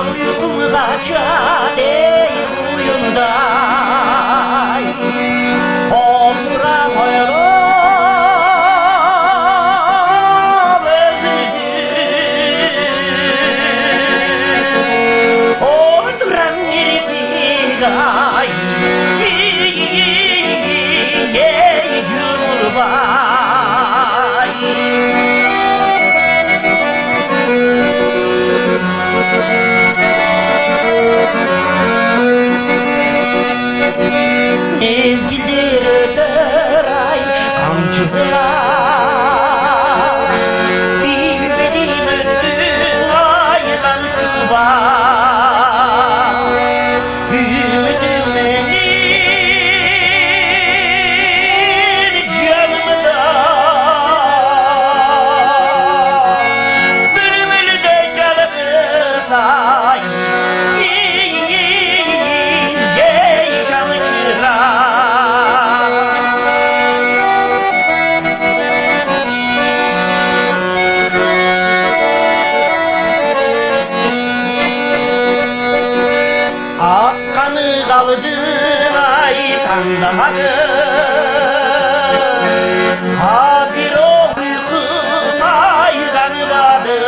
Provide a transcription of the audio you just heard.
uykum kaçar ey uyumda olduramıyorum özünü olduram girdik ay ey Cumhurbaşkanı. Mezgildir öter ay kamçılar bilmedim öttün aydan çıkbar ümidim benim canımda bülbül de çalıp say Akkanı kaldı aytandamadı ha bir o uykum aydan kaldı